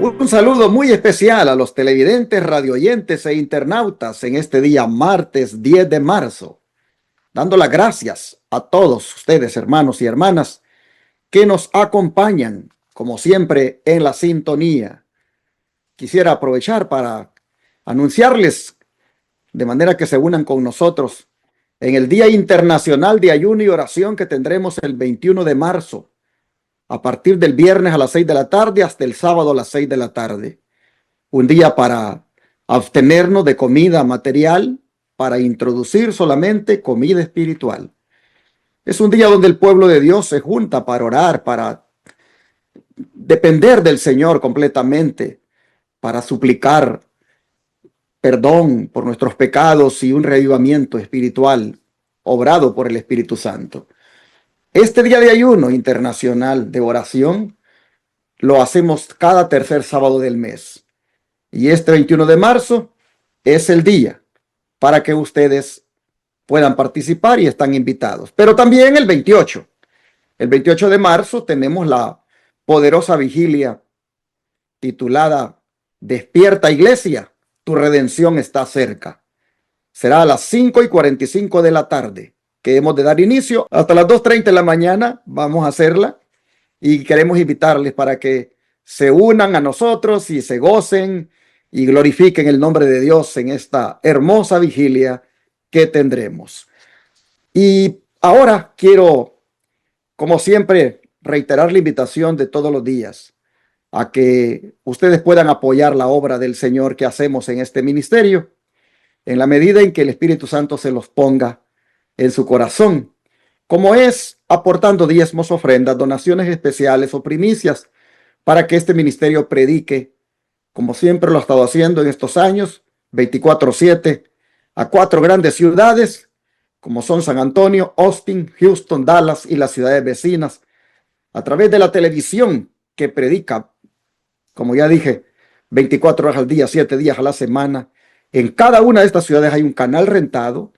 Un saludo muy especial a los televidentes, radioyentes e internautas en este día martes 10 de marzo, dando las gracias a todos ustedes, hermanos y hermanas, que nos acompañan, como siempre, en la sintonía. Quisiera aprovechar para anunciarles de manera que se unan con nosotros en el Día Internacional de Ayuno y Oración que tendremos el 21 de marzo, a partir del viernes a las 6 de la tarde hasta el sábado a las 6 de la tarde. Un día para abstenernos de comida material, para introducir solamente comida espiritual. Es un día donde el pueblo de Dios se junta para orar, para depender del Señor completamente, para suplicar perdón por nuestros pecados y un reavivamiento espiritual obrado por el Espíritu Santo. Este día de ayuno internacional de oración lo hacemos cada tercer sábado del mes. Y este 21 de marzo es el día para que ustedes puedan participar y están invitados. Pero también el 28 de marzo tenemos la poderosa vigilia titulada Despierta Iglesia, tu redención está cerca. Será a las 5:45 de la tarde que hemos de dar inicio. Hasta las 2:30 de la mañana vamos a hacerla y queremos invitarles para que se unan a nosotros y se gocen y glorifiquen el nombre de Dios en esta hermosa vigilia que tendremos. Y ahora quiero, como siempre, reiterar la invitación de todos los días a que ustedes puedan apoyar la obra del Señor que hacemos en este ministerio, en la medida en que el Espíritu Santo se los ponga en su corazón, como es aportando diezmos, ofrendas, donaciones especiales o primicias para que este ministerio predique, como siempre lo ha estado haciendo en estos años, 24/7, a 4 grandes ciudades, como son San Antonio, Austin, Houston, Dallas y las ciudades vecinas, a través de la televisión que predica, como ya dije, 24 horas al día, 7 días a la semana. En cada una de estas ciudades hay un canal rentado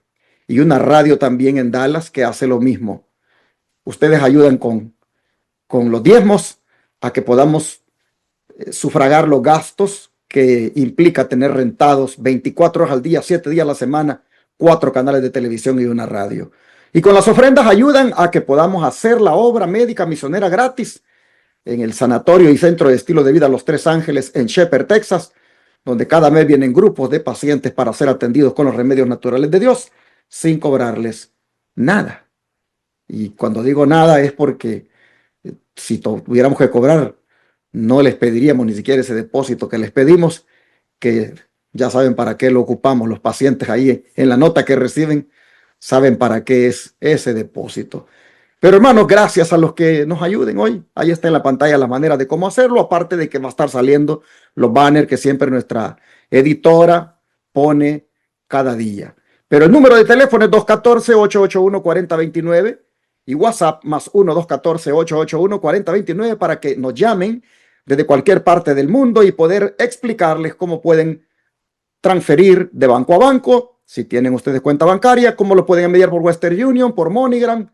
y una radio también en Dallas que hace lo mismo. Ustedes ayudan con los diezmos a que podamos sufragar los gastos que implica tener rentados 24 horas al día, 7 días a la semana, 4 canales de televisión y una radio. Y con las ofrendas ayudan a que podamos hacer la obra médica misionera gratis en el Sanatorio y Centro de Estilo de Vida Los Tres Ángeles en Shepherd, Texas, donde cada mes vienen grupos de pacientes para ser atendidos con los remedios naturales de Dios sin cobrarles nada. Y cuando digo nada es porque si tuviéramos que cobrar, no les pediríamos ni siquiera ese depósito que les pedimos, que ya saben para qué lo ocupamos. Los pacientes ahí en la nota que reciben saben para qué es ese depósito. Pero hermanos, gracias a los que nos ayuden hoy. Ahí está en la pantalla la manera de cómo hacerlo, aparte de que va a estar saliendo los banners que siempre nuestra editora pone cada día. Pero el número de teléfono es 214-881-4029 y WhatsApp más 1-214-881-4029 para que nos llamen desde cualquier parte del mundo y poder explicarles cómo pueden transferir de banco a banco, si tienen ustedes cuenta bancaria, cómo lo pueden enviar por Western Union, por MoneyGram,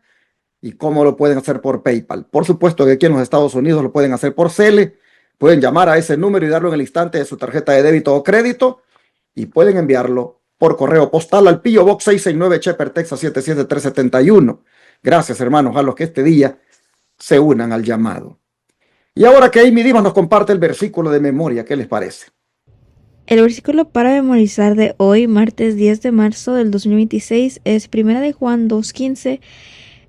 y cómo lo pueden hacer por PayPal. Por supuesto que aquí en los Estados Unidos lo pueden hacer por Zelle. Pueden llamar a ese número y darlo en el instante de su tarjeta de débito o crédito y pueden enviarlo por correo postal al P.O. Box 669 Shepherd, Texas 77371. Gracias, hermanos, a los que este día se unan al llamado. Y ahora que Amy Dimas nos comparte el versículo de memoria, ¿qué les parece? El versículo para memorizar de hoy, martes 10 de marzo del 2026, es 1 de Juan 2:15,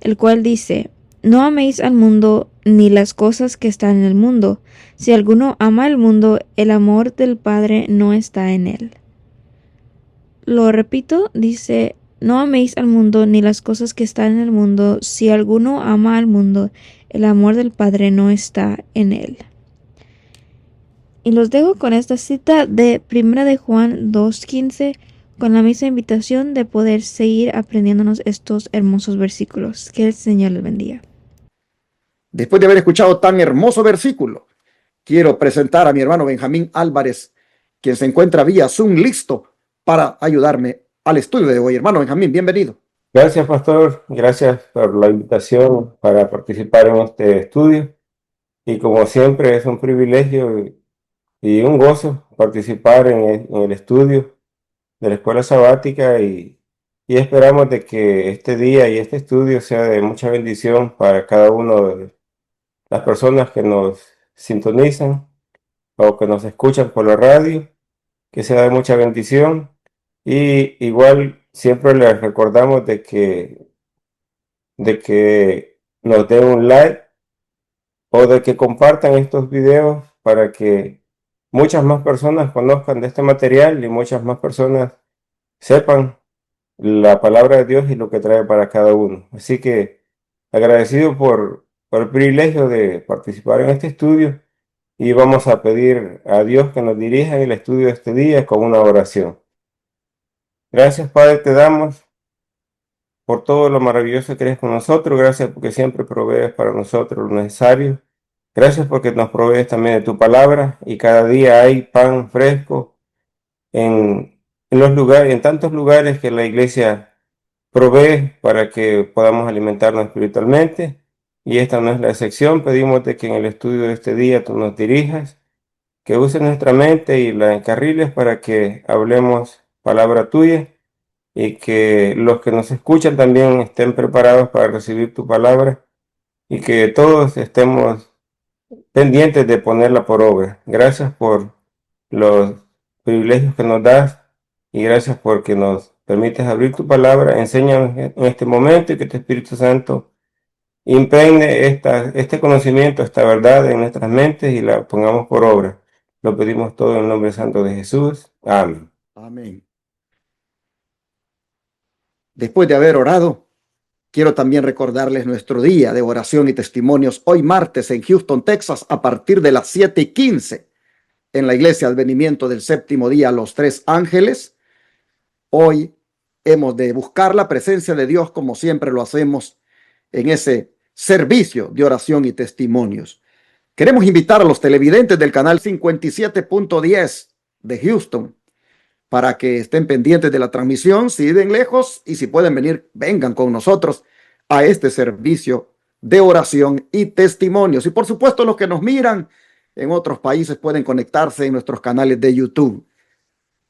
el cual dice: No améis al mundo ni las cosas que están en el mundo. Si alguno ama al mundo, el amor del Padre no está en él. Lo repito, dice: No améis al mundo ni las cosas que están en el mundo. Si alguno ama al mundo, el amor del Padre no está en él. Y los dejo con esta cita de 1 de Juan 2:15, con la misma invitación de poder seguir aprendiéndonos estos hermosos versículos. Que el Señor les bendiga. Después de haber escuchado tan hermoso versículo, quiero presentar a mi hermano Benjamín Álvarez, quien se encuentra vía Zoom listo para ayudarme al estudio de hoy. Hermano Benjamín, bienvenido. Gracias, pastor. Gracias por la invitación para participar en este estudio. Y como siempre, es un privilegio y un gozo participar en el estudio de la escuela sabática y esperamos de que este día y este estudio sea de mucha bendición para cada uno de las personas que nos sintonizan o que nos escuchan por la radio, que sea de mucha bendición. Y igual siempre les recordamos de que nos den un like o de que compartan estos videos para que muchas más personas conozcan de este material y muchas más personas sepan la palabra de Dios y lo que trae para cada uno. Así que agradecido por el privilegio de participar en este estudio y vamos a pedir a Dios que nos dirija en el estudio de este día con una oración. Gracias, Padre, te damos por todo lo maravilloso que eres con nosotros. Gracias porque siempre provees para nosotros lo necesario. Gracias porque nos provees también de tu palabra y cada día hay pan fresco en los lugares, en tantos lugares que la iglesia provee para que podamos alimentarnos espiritualmente. Y esta no es la excepción. Pedimos de que en el estudio de este día tú nos dirijas, que uses nuestra mente y la encarriles para que hablemos palabra tuya y que los que nos escuchan también estén preparados para recibir tu palabra y que todos estemos pendientes de ponerla por obra. Gracias por los privilegios que nos das y gracias porque nos permites abrir tu palabra. Enséñanos en este momento y que tu Espíritu Santo impregne este conocimiento, esta verdad en nuestras mentes y la pongamos por obra. Lo pedimos todo en el nombre santo de Jesús. Amén. Amén. Después de haber orado, quiero también recordarles nuestro día de oración y testimonios hoy martes en Houston, Texas, a partir de las 7:15 en la Iglesia Advenimiento del Séptimo Día Los Tres Ángeles. Hoy hemos de buscar la presencia de Dios como siempre lo hacemos en ese servicio de oración y testimonios. Queremos invitar a los televidentes del canal 57.10 de Houston para que estén pendientes de la transmisión, si viven lejos y si pueden venir, vengan con nosotros a este servicio de oración y testimonios. Y por supuesto, los que nos miran en otros países pueden conectarse en nuestros canales de YouTube.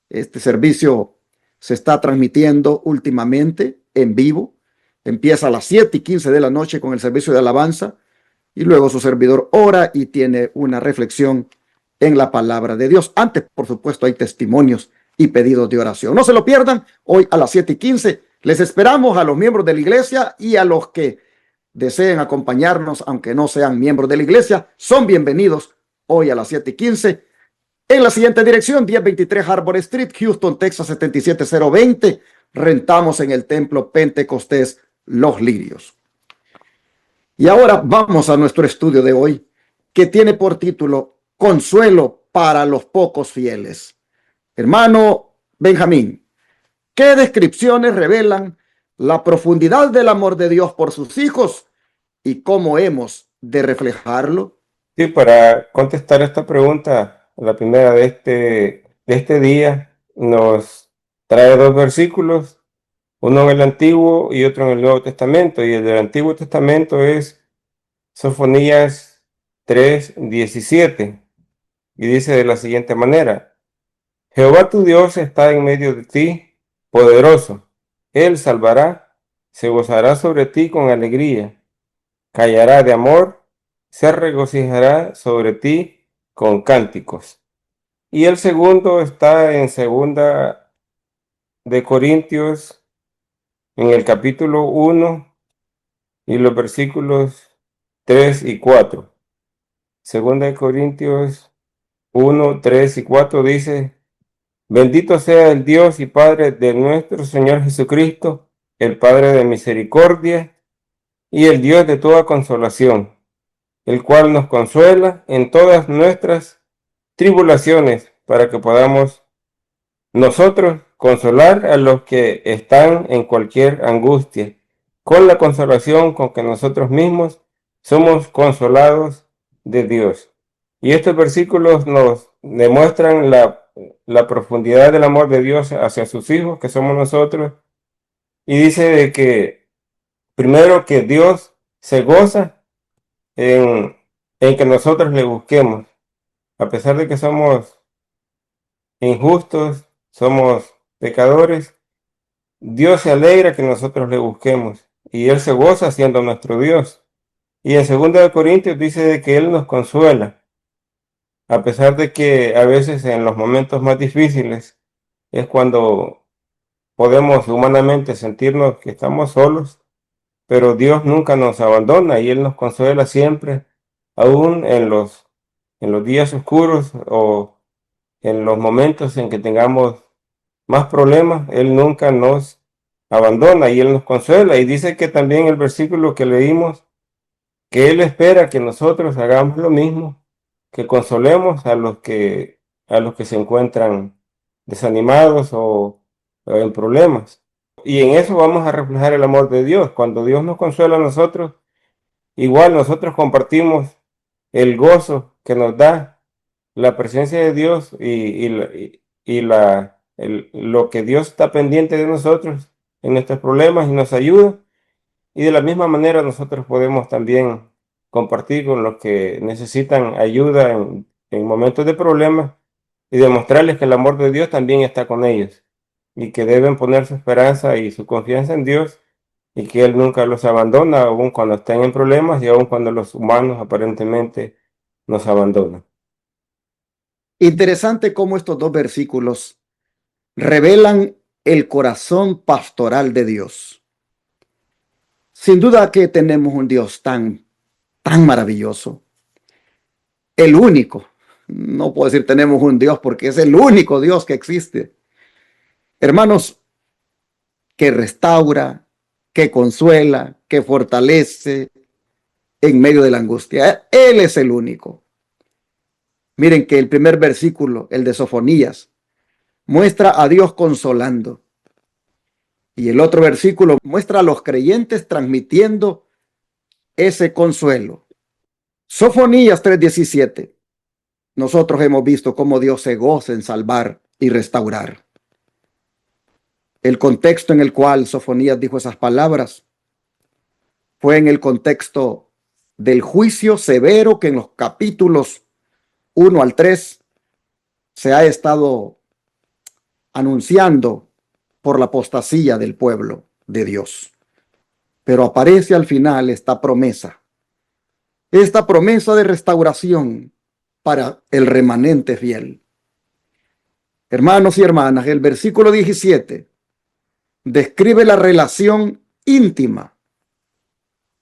Este servicio se está transmitiendo últimamente en vivo. Empieza a las 7:15 de la noche con el servicio de alabanza y luego su servidor ora y tiene una reflexión en la palabra de Dios. Antes, por supuesto, hay testimonios y pedidos de oración. No se lo pierdan, hoy a las 7:15. Les esperamos a los miembros de la iglesia y a los que deseen acompañarnos, aunque no sean miembros de la iglesia, son bienvenidos hoy a las 7:15 en la siguiente dirección: 1023 Harbor Street, Houston, Texas 77020. Rentamos en el templo Pentecostés Los Lirios. Y ahora vamos a nuestro estudio de hoy, que tiene por título Consuelo para los pocos fieles. Hermano Benjamín, ¿qué descripciones revelan la profundidad del amor de Dios por sus hijos y cómo hemos de reflejarlo? Sí, para contestar esta pregunta, la primera de este día nos trae dos versículos, uno en el Antiguo y otro en el Nuevo Testamento. Y el del Antiguo Testamento es Sofonías 3:17 y dice de la siguiente manera: Jehová tu Dios está en medio de ti, poderoso. Él salvará, se gozará sobre ti con alegría, callará de amor, se regocijará sobre ti con cánticos. Y el segundo está en segunda de Corintios, en el capítulo 1 y los versículos 3 y 4. Segunda de Corintios 1, 3 y 4 dice: Bendito sea el Dios y Padre de nuestro Señor Jesucristo, el Padre de misericordia y el Dios de toda consolación, el cual nos consuela en todas nuestras tribulaciones, para que podamos nosotros consolar a los que están en cualquier angustia, con la consolación con que nosotros mismos somos consolados de Dios. Y estos versículos nos demuestran la profundidad del amor de Dios hacia sus hijos, que somos nosotros. Y dice de que primero que Dios se goza en que nosotros le busquemos. A pesar de que somos injustos, somos pecadores, Dios se alegra que nosotros le busquemos y Él se goza siendo nuestro Dios. Y en 2 Corintios dice de que Él nos consuela, a pesar de que a veces en los momentos más difíciles es cuando podemos humanamente sentirnos que estamos solos, pero Dios nunca nos abandona y Él nos consuela siempre, aún en los días oscuros o en los momentos en que tengamos más problemas, Él nunca nos abandona y Él nos consuela. Y dice que también el versículo que leímos, que Él espera que nosotros hagamos lo mismo, que consolemos a los que se encuentran desanimados o en problemas. Y en eso vamos a reflejar el amor de Dios. Cuando Dios nos consuela a nosotros, igual nosotros compartimos el gozo que nos da la presencia de Dios lo que Dios está pendiente de nosotros en nuestros problemas y nos ayuda. Y de la misma manera nosotros podemos también compartir con los que necesitan ayuda en momentos de problemas y demostrarles que el amor de Dios también está con ellos y que deben poner su esperanza y su confianza en Dios y que Él nunca los abandona, aun cuando estén en problemas y aun cuando los humanos aparentemente nos abandonan. Interesante cómo estos dos versículos revelan el corazón pastoral de Dios. Sin duda que tenemos un Dios tan maravilloso. El único. No puedo decir tenemos un Dios porque es el único Dios que existe. Hermanos, que restaura, que consuela, que fortalece en medio de la angustia. Él es el único. Miren que el primer versículo, el de Sofonías, muestra a Dios consolando. Y el otro versículo muestra a los creyentes transmitiendo ese consuelo. Sofonías 3:17. Nosotros hemos visto cómo Dios se goza en salvar y restaurar. El contexto en el cual Sofonías dijo esas palabras fue en el contexto del juicio severo que en los capítulos 1 al 3 se ha estado anunciando por la apostasía del pueblo de Dios. Pero aparece al final esta promesa de restauración para el remanente fiel. Hermanos y hermanas, el versículo 17 describe la relación íntima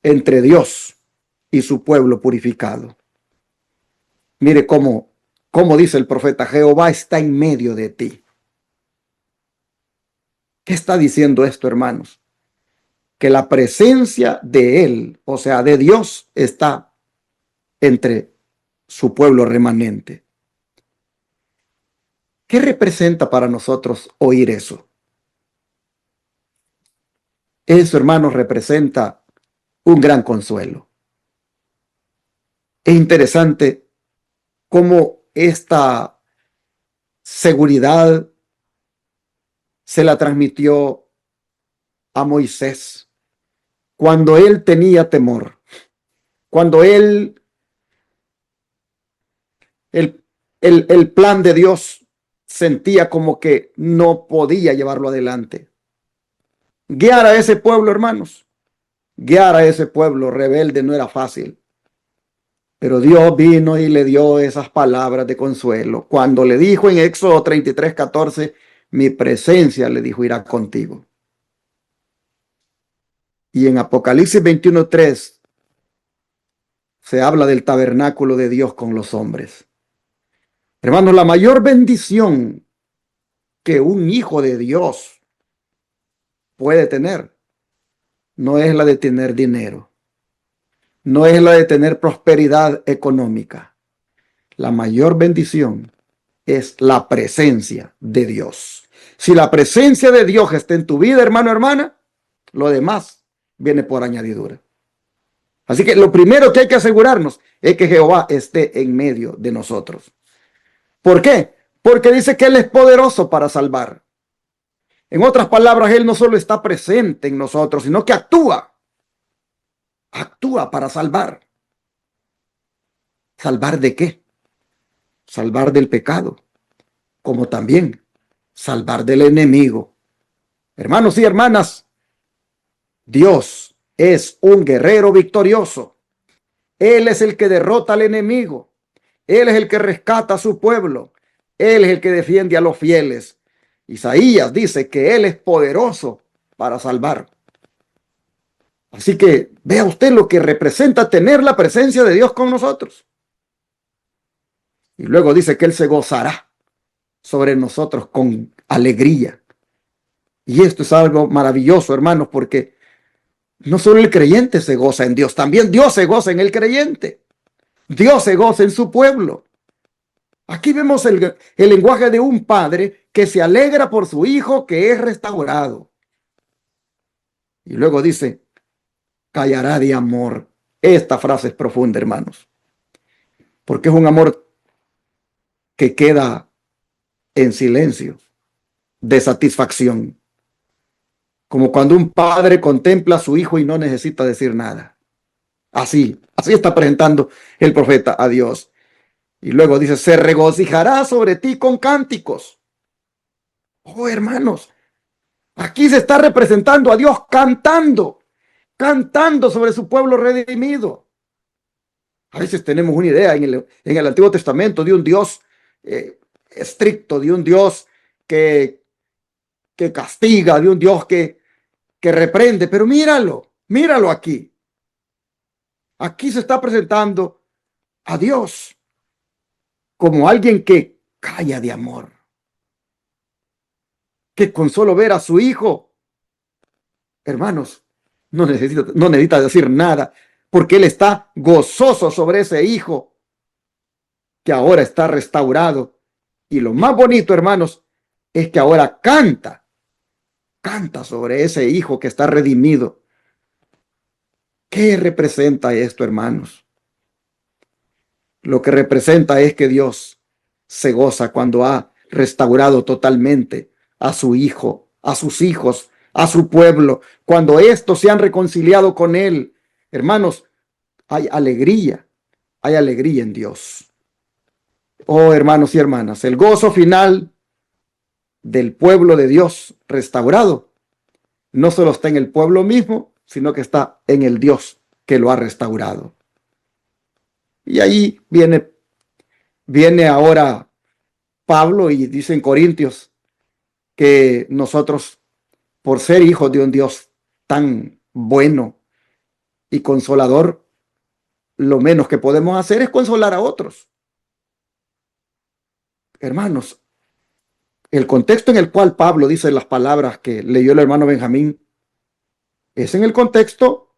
entre Dios y su pueblo purificado. Mire cómo dice el profeta: Jehová está en medio de ti. ¿Qué está diciendo esto, hermanos? Que la presencia de Él, o sea, de Dios, está entre su pueblo remanente. ¿Qué representa para nosotros oír eso? Eso, hermanos, representa un gran consuelo. Es interesante cómo esta seguridad se la transmitió a Moisés cuando él tenía temor, cuando el plan de Dios sentía como que no podía llevarlo adelante. Guiar a ese pueblo, hermanos, guiar a ese pueblo rebelde no era fácil. Pero Dios vino y le dio esas palabras de consuelo. Cuando le dijo en Éxodo 33:14, mi presencia, le dijo, irá contigo. Y en Apocalipsis 21:3 se habla del tabernáculo de Dios con los hombres. Hermanos, la mayor bendición que un hijo de Dios puede tener no es la de tener dinero, no es la de tener prosperidad económica. La mayor bendición es la presencia de Dios. Si la presencia de Dios está en tu vida, hermano, hermana, lo demás viene por añadidura. Así que lo primero que hay que asegurarnos es que Jehová esté en medio de nosotros. ¿Por qué? Porque dice que Él es poderoso para salvar. En otras palabras, Él no solo está presente en nosotros, sino que actúa para salvar. ¿Salvar de qué? salvar del pecado, como también salvar del enemigo. Hermanos y hermanas, Dios es un guerrero victorioso. Él es el que derrota al enemigo. Él es el que rescata a su pueblo. Él es el que defiende a los fieles. Isaías dice que Él es poderoso para salvar. Así que vea usted lo que representa tener la presencia de Dios con nosotros. Y luego dice que Él se gozará sobre nosotros con alegría. Y esto es algo maravilloso, hermanos, porque no solo el creyente se goza en Dios, también Dios se goza en el creyente. Dios se goza en su pueblo. Aquí vemos el lenguaje de un padre que se alegra por su hijo que es restaurado. Y luego dice, callará de amor. Esta frase es profunda, hermanos, porque es un amor que queda en silencio, de satisfacción. Como cuando un padre contempla a su hijo y no necesita decir nada. Así está presentando el profeta a Dios. Y luego dice, se regocijará sobre ti con cánticos. Oh, hermanos, aquí se está representando a Dios cantando sobre su pueblo redimido. A veces tenemos una idea en el Antiguo Testamento de un Dios estricto, de un Dios que castiga, de un Dios que reprende, pero míralo aquí. Aquí se está presentando a Dios como alguien que calla de amor, que con solo ver a su hijo, hermanos, no necesita decir nada, porque Él está gozoso sobre ese hijo que ahora está restaurado. Y lo más bonito, hermanos, es que ahora canta sobre ese hijo que está redimido. ¿Qué representa esto, hermanos? Lo que representa es que Dios se goza cuando ha restaurado totalmente a su hijo, a sus hijos, a su pueblo, cuando estos se han reconciliado con Él. Hermanos, hay alegría en Dios. Oh, hermanos y hermanas, el gozo final del pueblo de Dios restaurado no solo está en el pueblo mismo, sino que está en el Dios que lo ha restaurado. Y ahí viene ahora Pablo y dice en Corintios que nosotros, por ser hijos de un Dios tan bueno y consolador, lo menos que podemos hacer es consolar a otros. Hermanos, el contexto en el cual Pablo dice las palabras que leyó el hermano Benjamín es en el contexto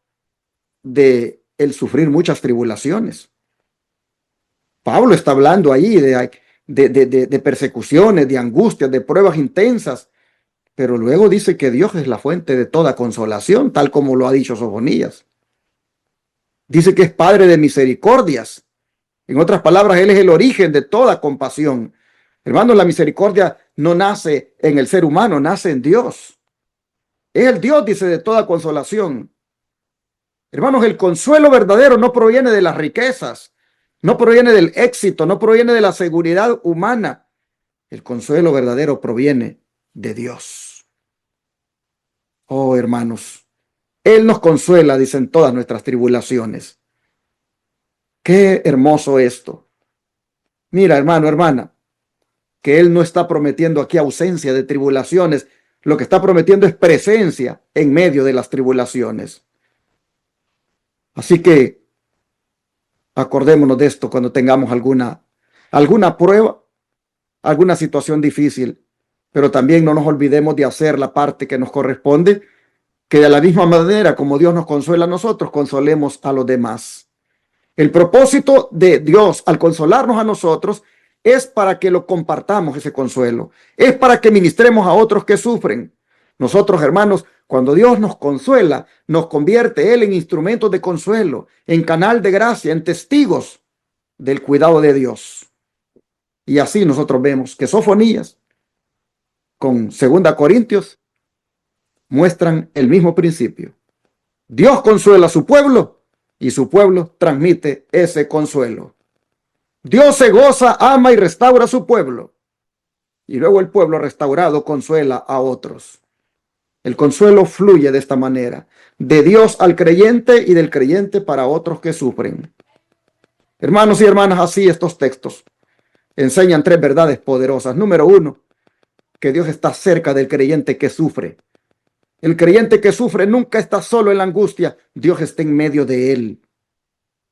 de el sufrir muchas tribulaciones. Pablo está hablando ahí de persecuciones, de angustias, de pruebas intensas, pero luego dice que Dios es la fuente de toda consolación, tal como lo ha dicho Sofonías. Dice que es Padre de misericordias. En otras palabras, Él es el origen de toda compasión. Hermanos, la misericordia no nace en el ser humano, nace en Dios. Es el Dios, dice, de toda consolación. Hermanos, el consuelo verdadero no proviene de las riquezas, no proviene del éxito, no proviene de la seguridad humana. El consuelo verdadero proviene de Dios. Oh, hermanos, Él nos consuela, dicen, todas nuestras tribulaciones. Qué hermoso esto. Mira, hermano, hermana, que Él no está prometiendo aquí ausencia de tribulaciones. Lo que está prometiendo es presencia en medio de las tribulaciones. Así que acordémonos de esto cuando tengamos alguna prueba, alguna situación difícil, pero también no nos olvidemos de hacer la parte que nos corresponde, que de la misma manera como Dios nos consuela a nosotros, consolemos a los demás. El propósito de Dios al consolarnos a nosotros es para que lo compartamos ese consuelo, es para que ministremos a otros que sufren. Nosotros, hermanos, cuando Dios nos consuela, nos convierte Él en instrumentos de consuelo, en canal de gracia, en testigos del cuidado de Dios. Y así nosotros vemos que Sofonías con 2 Corintios muestran el mismo principio. Dios consuela a su pueblo y su pueblo transmite ese consuelo. Dios se goza, ama y restaura a su pueblo. Y luego el pueblo restaurado consuela a otros. El consuelo fluye de esta manera, de Dios al creyente y del creyente para otros que sufren. Hermanos y hermanas, así estos textos enseñan tres verdades poderosas. Número uno, que Dios está cerca del creyente que sufre. El creyente que sufre nunca está solo en la angustia, Dios está en medio de él.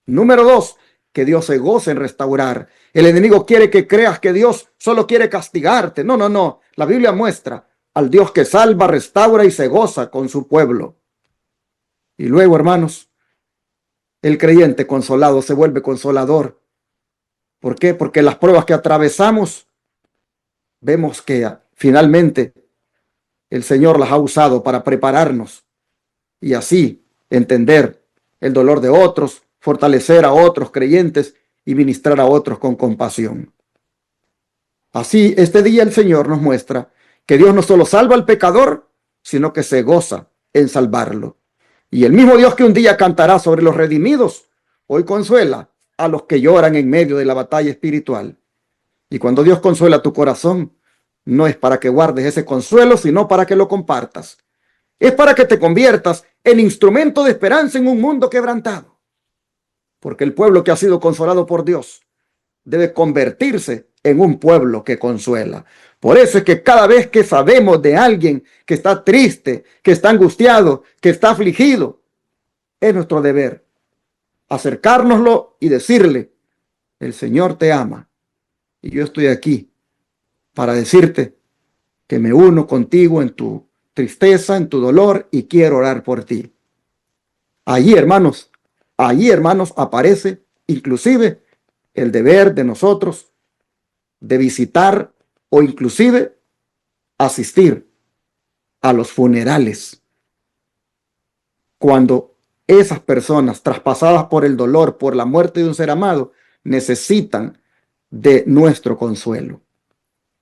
Número dos, que Dios se goza en restaurar. El enemigo quiere que creas que Dios solo quiere castigarte. No, no, no. La Biblia muestra al Dios que salva, restaura y se goza con su pueblo. Y luego, hermanos, el creyente consolado se vuelve consolador. ¿Por qué? Porque las pruebas que atravesamos, vemos que finalmente el Señor las ha usado para prepararnos y así entender el dolor de otros, fortalecer a otros creyentes y ministrar a otros con compasión. Así, este día el Señor nos muestra que Dios no solo salva al pecador, sino que se goza en salvarlo. Y el mismo Dios que un día cantará sobre los redimidos, hoy consuela a los que lloran en medio de la batalla espiritual. Y cuando Dios consuela tu corazón, no es para que guardes ese consuelo, sino para que lo compartas. Es para que te conviertas en instrumento de esperanza en un mundo quebrantado. Porque el pueblo que ha sido consolado por Dios debe convertirse en un pueblo que consuela. Por eso es que cada vez que sabemos de alguien que está triste, que está angustiado, que está afligido, es nuestro deber acercárnoslo y decirle: el Señor te ama y yo estoy aquí para decirte que me uno contigo en tu tristeza, en tu dolor y quiero orar por ti. Allí, hermanos, aparece inclusive el deber de nosotros de visitar o inclusive asistir a los funerales. Cuando esas personas traspasadas por el dolor, por la muerte de un ser amado, necesitan de nuestro consuelo.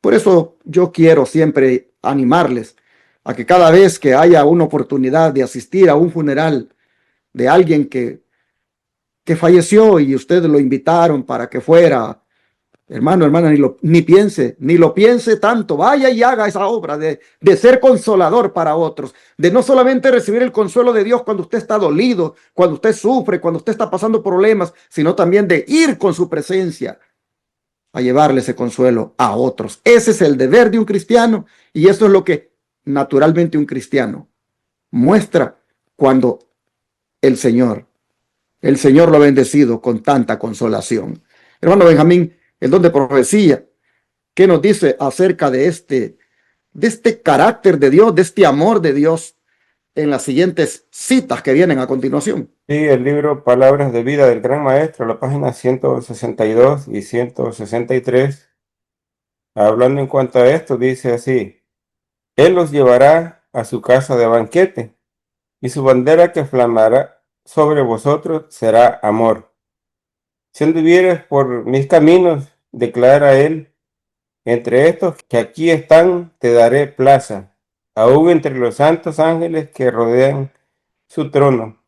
Por eso yo quiero siempre animarles a que cada vez que haya una oportunidad de asistir a un funeral de alguien que falleció y ustedes lo invitaron para que fuera, hermano, hermana, ni lo piense tanto. Vaya y haga esa obra de ser consolador para otros, de no solamente recibir el consuelo de Dios cuando usted está dolido, cuando usted sufre, cuando usted está pasando problemas, sino también de ir con su presencia a llevarle ese consuelo a otros. Ese es el deber de un cristiano y eso es lo que naturalmente un cristiano muestra cuando el Señor lo ha bendecido con tanta consolación. Hermano Benjamín, el don de profecía, ¿qué nos dice acerca de este carácter de Dios, de este amor de Dios en las siguientes citas que vienen a continuación? Sí, el libro Palabras de Vida del Gran Maestro, la página 162 y 163, hablando en cuanto a esto, dice así: Él los llevará a su casa de banquete, y su bandera que flamará sobre vosotros será amor. Si anduvieres por mis caminos, declara él, entre estos que aquí están te daré plaza, aún entre los santos ángeles que rodean su trono.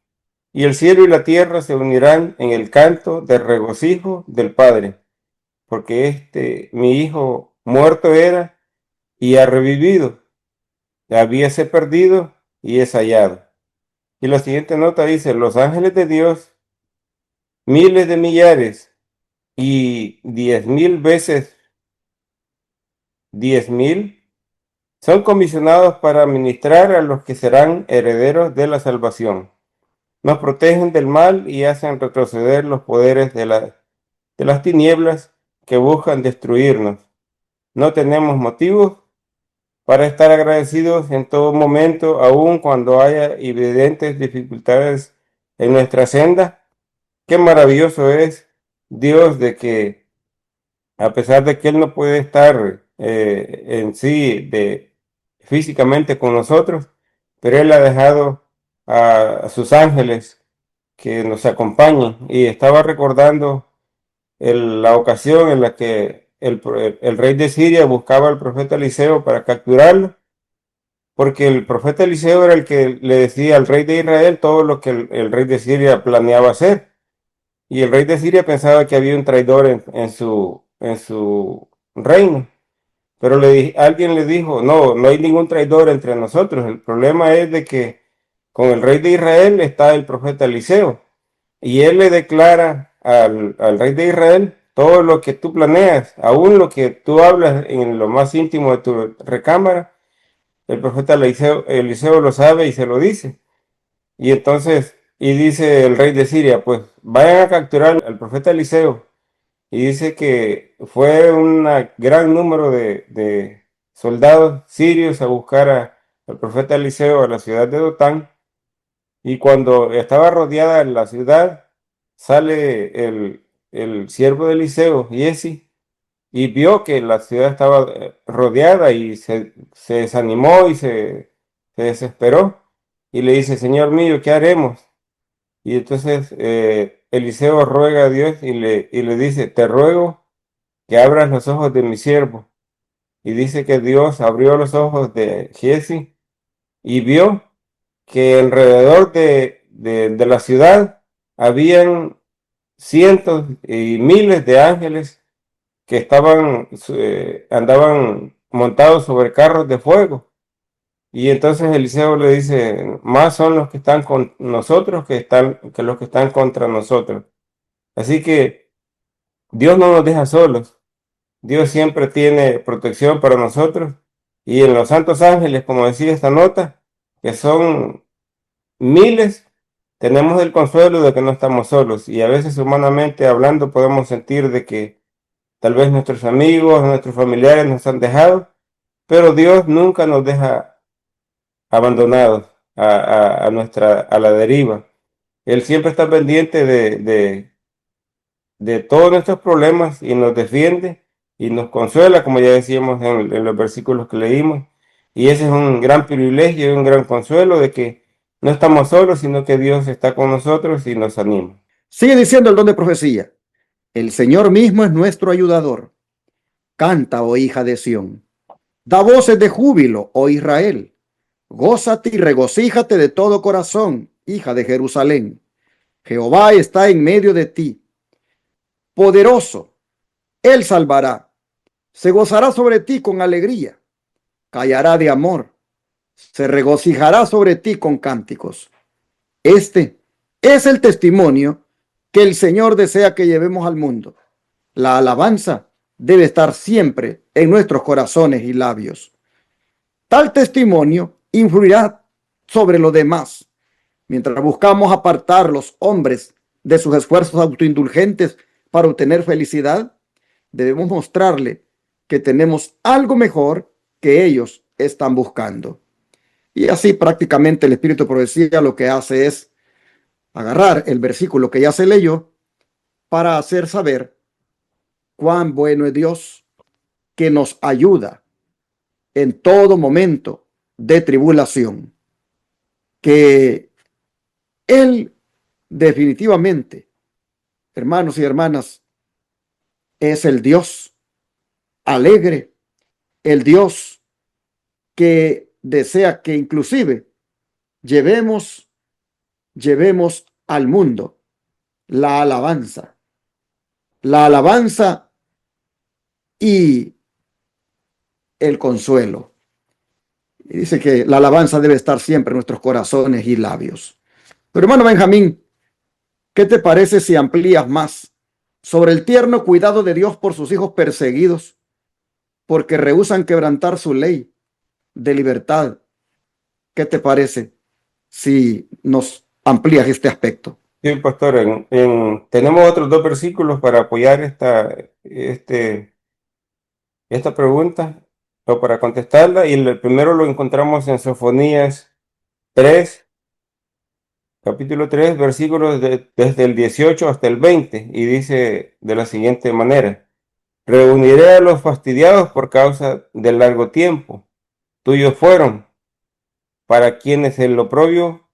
Y el cielo y la tierra se unirán en el canto de regocijo del Padre, porque mi hijo muerto era y ha revivido, habíase perdido y es hallado. Y la siguiente nota dice: los ángeles de Dios, miles de millares y 10,000 veces 10,000, son comisionados para ministrar a los que serán herederos de la salvación. Nos protegen del mal y hacen retroceder los poderes de las tinieblas que buscan destruirnos. No tenemos motivos para estar agradecidos en todo momento, aun cuando haya evidentes dificultades en nuestra senda. Qué maravilloso es Dios, de que a pesar de que Él no puede estar en sí físicamente con nosotros, pero Él ha dejado a sus ángeles que nos acompañen. Y estaba recordando la ocasión en la que el rey de Siria buscaba al profeta Eliseo para capturarlo, porque el profeta Eliseo era el que le decía al rey de Israel todo lo que el rey de Siria planeaba hacer. y el rey de Siria pensaba que había un traidor en su reino. Pero alguien le dijo, no, no hay ningún traidor entre nosotros. El problema es de que con el rey de Israel está el profeta Eliseo. Y él le declara al rey de Israel todo lo que tú planeas, aún lo que tú hablas en lo más íntimo de tu recámara. El profeta Eliseo lo sabe y se lo dice. Y entonces, y dice el rey de Siria, pues vayan a capturar al profeta Eliseo. Y dice que fue un gran número de soldados sirios a buscar al profeta Eliseo a la ciudad de Dotán. Y cuando estaba rodeada la ciudad, sale el siervo de Eliseo, Giesi, y vio que la ciudad estaba rodeada y se desanimó y se desesperó. Y le dice, Señor mío, ¿qué haremos? Y entonces Eliseo ruega a Dios y le dice, te ruego que abras los ojos de mi siervo. Y dice que Dios abrió los ojos de Giesi y vio que alrededor de la ciudad habían cientos y miles de ángeles que andaban montados sobre carros de fuego. Y entonces Eliseo le dice, más son los que están con nosotros que los que están contra nosotros. Así que Dios no nos deja solos. Dios siempre tiene protección para nosotros. Y en los santos ángeles, como decía esta nota, que son miles, tenemos el consuelo de que no estamos solos. Y a veces humanamente hablando podemos sentir de que tal vez nuestros amigos, nuestros familiares nos han dejado, pero Dios nunca nos deja abandonados a la deriva. Él siempre está pendiente de todos nuestros problemas y nos defiende y nos consuela, como ya decíamos en los versículos que leímos. Y ese es un gran privilegio y un gran consuelo de que no estamos solos, sino que Dios está con nosotros y nos anima. Sigue diciendo el don de profecía. El Señor mismo es nuestro ayudador. Canta, oh hija de Sión. Da voces de júbilo, oh Israel. Gózate y regocíjate de todo corazón, hija de Jerusalén. Jehová está en medio de ti. Poderoso, él salvará. Se gozará sobre ti con alegría. Callará de amor. Se regocijará sobre ti con cánticos. Este es el testimonio que el Señor desea que llevemos al mundo. La alabanza debe estar siempre en nuestros corazones y labios. Tal testimonio influirá sobre los demás. Mientras buscamos apartar los hombres de sus esfuerzos autoindulgentes para obtener felicidad, debemos mostrarle que tenemos algo mejor que ellos están buscando. Y así prácticamente el Espíritu de Profecía lo que hace es agarrar el versículo que ya se leyó para hacer saber cuán bueno es Dios, que nos ayuda en todo momento de tribulación, que Él definitivamente, hermanos y hermanas, es el Dios alegre, el Dios que desea que inclusive llevemos al mundo la alabanza y el consuelo. Y dice que la alabanza debe estar siempre en nuestros corazones y labios. Pero hermano Benjamín, ¿qué te parece si amplías más sobre el tierno cuidado de Dios por sus hijos perseguidos, porque rehúsan quebrantar su ley de libertad? ¿Qué te parece si nos amplías este aspecto? Sí, pastor, tenemos otros dos versículos para apoyar esta pregunta o para contestarla, y el primero lo encontramos en Sofonías 3, capítulo 3, versículos desde el 18 hasta el 20, y dice de la siguiente manera: reuniré a los fastidiados por causa del largo tiempo, tuyos fueron, para quienes el oprobio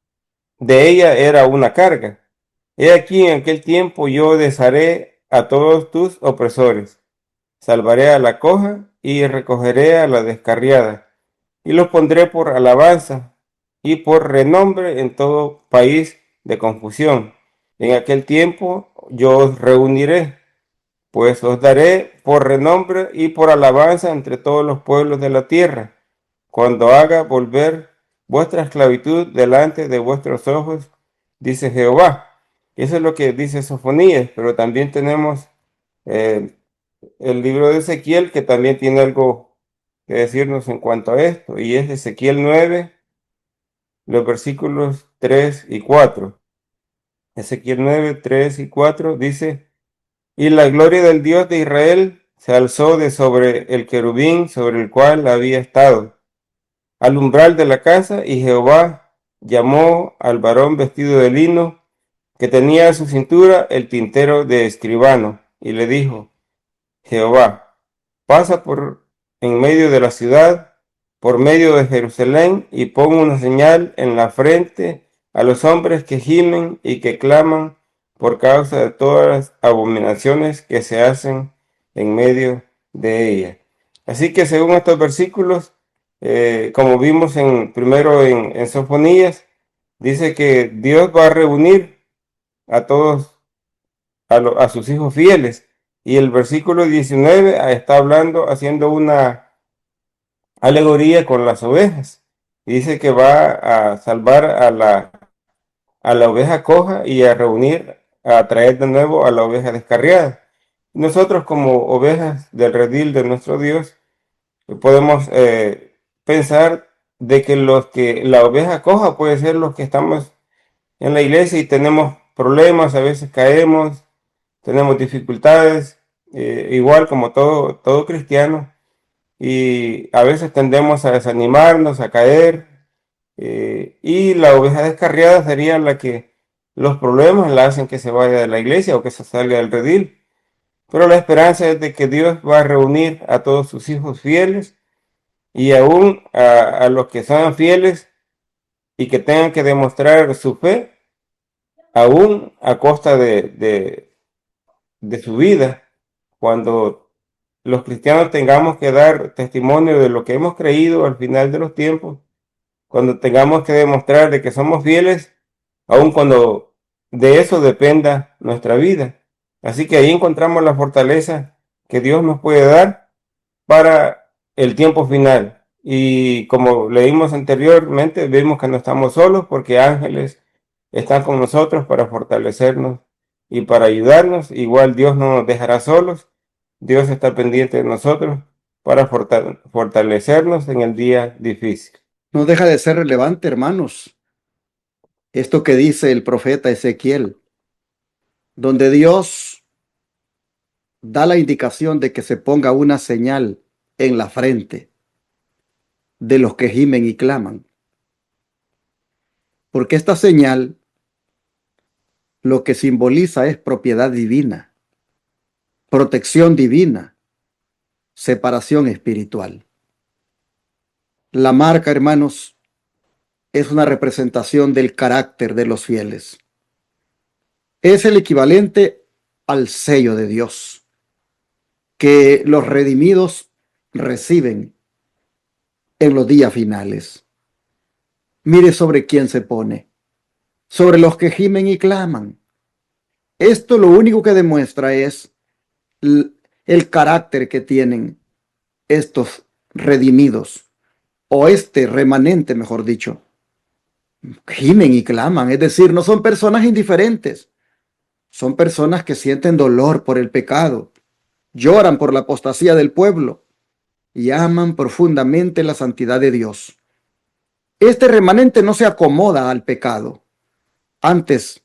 de ella era una carga. He aquí en aquel tiempo yo desharé a todos tus opresores, salvaré a la coja y recogeré a la descarriada, y los pondré por alabanza y por renombre en todo país de confusión. En aquel tiempo yo os reuniré, pues os daré por renombre y por alabanza entre todos los pueblos de la tierra, cuando haga volver vuestra esclavitud delante de vuestros ojos, dice Jehová. Eso es lo que dice Sofonías, pero también tenemos eh, el libro de Ezequiel, que también tiene algo que decirnos en cuanto a esto, y es Ezequiel 9, los versículos 3 y 4. Ezequiel 9, 3 y 4 dice: Y la gloria del Dios de Israel se alzó de sobre el querubín sobre el cual había estado al umbral de la casa, y Jehová llamó al varón vestido de lino, que tenía a su cintura el tintero de escribano, y le dijo: Jehová, pasa por en medio de la ciudad, por medio de Jerusalén, y pon una señal en la frente a los hombres que gimen y que claman por causa de todas las abominaciones que se hacen en medio de ella. Así que según estos versículos, como vimos primero en Sofonías, dice que Dios va a reunir a todos, a sus hijos fieles. Y el versículo 19 está hablando, haciendo una alegoría con las ovejas. Dice que va a salvar a la oveja coja y a reunir, a traer de nuevo a la oveja descarriada. Nosotros, como ovejas del redil de nuestro Dios, podemos pensar de que la oveja coja puede ser los que estamos en la iglesia y tenemos problemas, a veces caemos, tenemos dificultades, igual como todo cristiano, y a veces tendemos a desanimarnos, a caer, y la oveja descarriada sería la que los problemas la hacen que se vaya de la iglesia o que se salga del redil. Pero la esperanza es de que Dios va a reunir a todos sus hijos fieles, y aún a los que sean fieles y que tengan que demostrar su fe, aún a costa de su vida. Cuando los cristianos tengamos que dar testimonio de lo que hemos creído al final de los tiempos, cuando tengamos que demostrar de que somos fieles, aun cuando de eso dependa nuestra vida. Así que ahí encontramos la fortaleza que Dios nos puede dar para el tiempo final. Y como leímos anteriormente, vemos que no estamos solos porque ángeles están con nosotros para fortalecernos y para ayudarnos. Igual Dios no nos dejará solos. Dios está pendiente de nosotros para fortalecernos en el día difícil. No deja de ser relevante, hermanos, esto que dice el profeta Ezequiel, donde Dios da la indicación de que se ponga una señal en la frente de los que gimen y claman. Porque esta señal lo que simboliza es propiedad divina, protección divina, separación espiritual. La marca, hermanos, es una representación del carácter de los fieles. Es el equivalente al sello de Dios que los redimidos reciben en los días finales. Mire sobre quién se pone: sobre los que gimen y claman. Esto lo único que demuestra es el carácter que tienen estos redimidos, o este remanente, mejor dicho. Gimen y claman, es decir, no son personas indiferentes, son personas que sienten dolor por el pecado, lloran por la apostasía del pueblo y aman profundamente la santidad de Dios. Este remanente no se acomoda al pecado, antes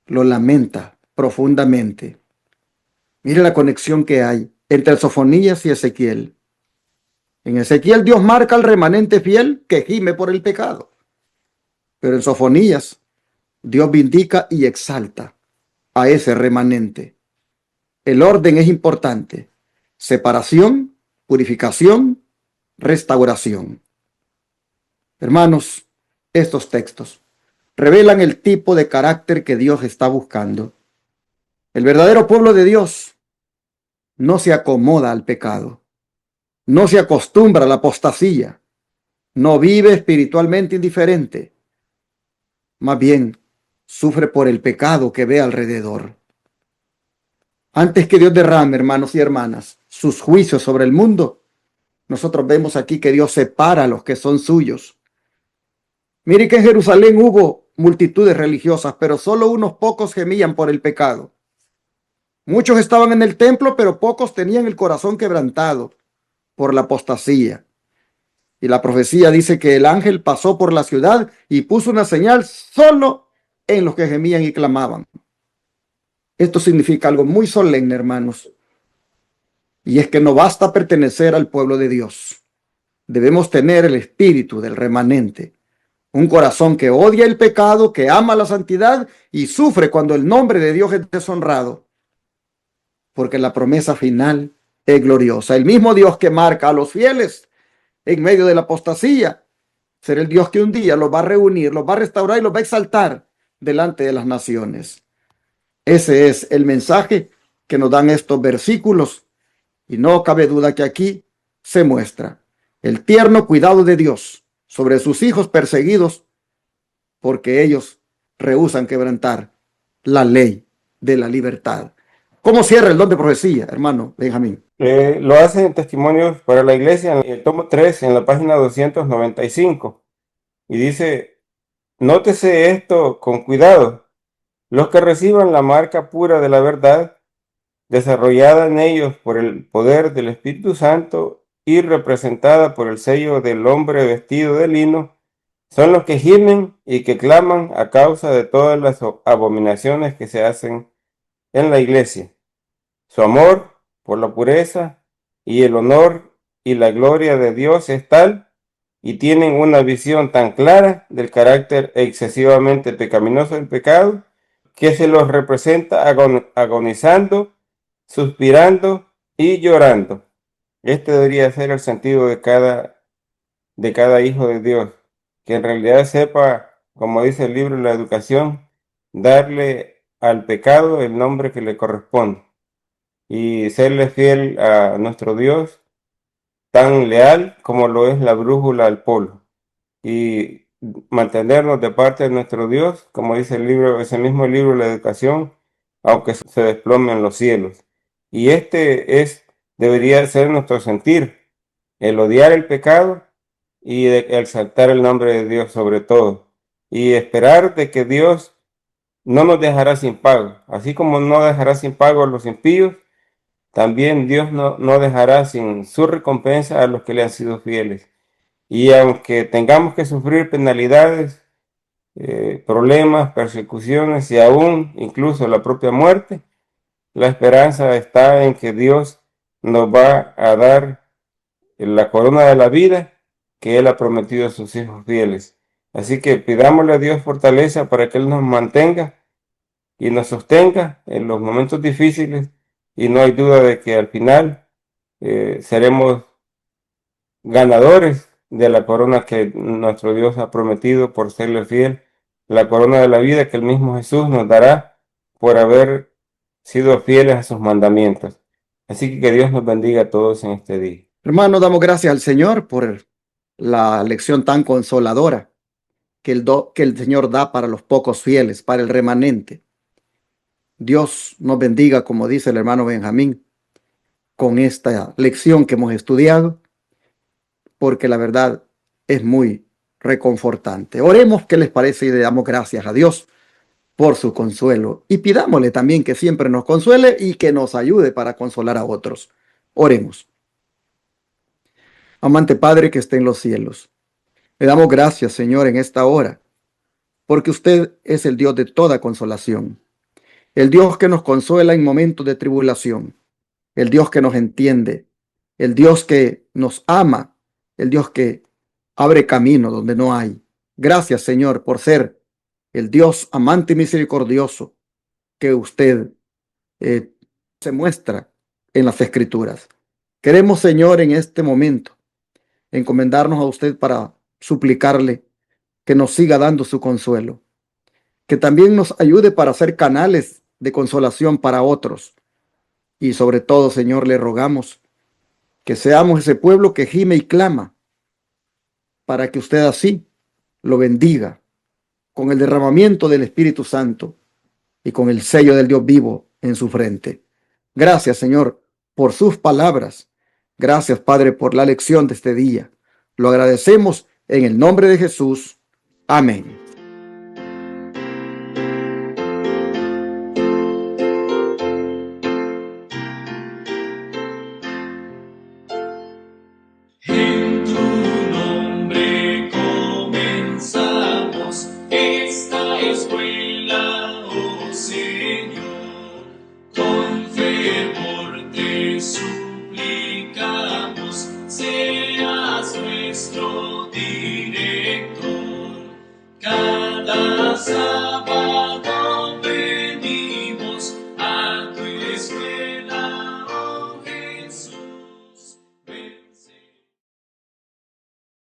lo lamenta profundamente. Mire la conexión que hay entre Sofonías y Ezequiel. En Ezequiel Dios marca al remanente fiel que gime por el pecado, pero en Sofonías Dios vindica y exalta a ese remanente. El orden es importante: separación, purificación, restauración. Hermanos, estos textos revelan el tipo de carácter que Dios está buscando. El verdadero pueblo de Dios no se acomoda al pecado, no se acostumbra a la apostasía, no vive espiritualmente indiferente, más bien sufre por el pecado que ve alrededor. Antes que Dios derrame, hermanos y hermanas, sus juicios sobre el mundo, nosotros vemos aquí que Dios separa a los que son suyos. Mire que en Jerusalén hubo multitudes religiosas, pero solo unos pocos gemían por el pecado. Muchos estaban en el templo, pero pocos tenían el corazón quebrantado por la apostasía. Y la profecía dice que el ángel pasó por la ciudad y puso una señal solo en los que gemían y clamaban. Esto significa algo muy solemne, hermanos. Y es que no basta pertenecer al pueblo de Dios. Debemos tener el espíritu del remanente. Un corazón que odia el pecado, que ama la santidad y sufre cuando el nombre de Dios es deshonrado. Porque la promesa final es gloriosa. El mismo Dios que marca a los fieles en medio de la apostasía será el Dios que un día los va a reunir, los va a restaurar y los va a exaltar delante de las naciones. Ese es el mensaje que nos dan estos versículos y no cabe duda que aquí se muestra el tierno cuidado de Dios sobre sus hijos perseguidos porque ellos rehúsan quebrantar la ley de la libertad. ¿Cómo cierra el don de profecía, hermano Benjamín? Lo hace en Testimonios para la Iglesia, en el tomo 3, en la página 295. Y dice, nótese esto con cuidado. Los que reciban la marca pura de la verdad, desarrollada en ellos por el poder del Espíritu Santo y representada por el sello del hombre vestido de lino, son los que gimen y que claman a causa de todas las abominaciones que se hacen en la iglesia. Su amor por la pureza y el honor y la gloria de Dios es tal y tienen una visión tan clara del carácter excesivamente pecaminoso del pecado que se los representa agonizando, suspirando y llorando. Este debería ser el sentido de cada hijo de Dios, que en realidad sepa, como dice el libro de la educación, darle al pecado el nombre que le corresponde y serle fiel a nuestro Dios, tan leal como lo es la brújula al polo, y mantenernos de parte de nuestro Dios, como dice el libro, ese mismo libro de la educación, aunque se desplome en los cielos. Y debería ser nuestro sentir, el odiar el pecado y exaltar el nombre de Dios sobre todo, y esperar de que Dios no nos dejará sin pago, así como no dejará sin pago a los impíos, también Dios no dejará sin su recompensa a los que le han sido fieles. Y aunque tengamos que sufrir penalidades, problemas, persecuciones y aún incluso la propia muerte, la esperanza está en que Dios nos va a dar la corona de la vida que Él ha prometido a sus hijos fieles. Así que pidámosle a Dios fortaleza para que Él nos mantenga y nos sostenga en los momentos difíciles, y no hay duda de que al final seremos ganadores de la corona que nuestro Dios ha prometido por serle fiel, la corona de la vida que el mismo Jesús nos dará por haber sido fieles a sus mandamientos. Así que Dios nos bendiga a todos en este día. Hermano, damos gracias al Señor por la lección tan consoladora que el Señor da para los pocos fieles, para el remanente. Dios nos bendiga, como dice el hermano Benjamín, con esta lección que hemos estudiado, porque la verdad es muy reconfortante. Oremos, ¿qué les parece? Y le damos gracias a Dios por su consuelo y pidámosle también que siempre nos consuele y que nos ayude para consolar a otros. Oremos. Amante Padre que esté en los cielos, le damos gracias, Señor, en esta hora, porque usted es el Dios de toda consolación, el Dios que nos consuela en momentos de tribulación, el Dios que nos entiende, el Dios que nos ama, el Dios que abre camino donde no hay. Gracias, Señor, por ser el Dios amante y misericordioso que usted se muestra en las Escrituras. Queremos, Señor, en este momento encomendarnos a usted para suplicarle que nos siga dando su consuelo, que también nos ayude para ser canales de consolación para otros. Y sobre todo, Señor, le rogamos que seamos ese pueblo que gime y clama para que usted así lo bendiga con el derramamiento del Espíritu Santo y con el sello del Dios vivo en su frente. Gracias, Señor, por sus palabras. Gracias, Padre, por la lección de este día. Lo agradecemos en el nombre de Jesús. Amén. En tu nombre comenzamos esta escuela, oh Señor. Con fervor te suplicamos, seas nuestro Dios.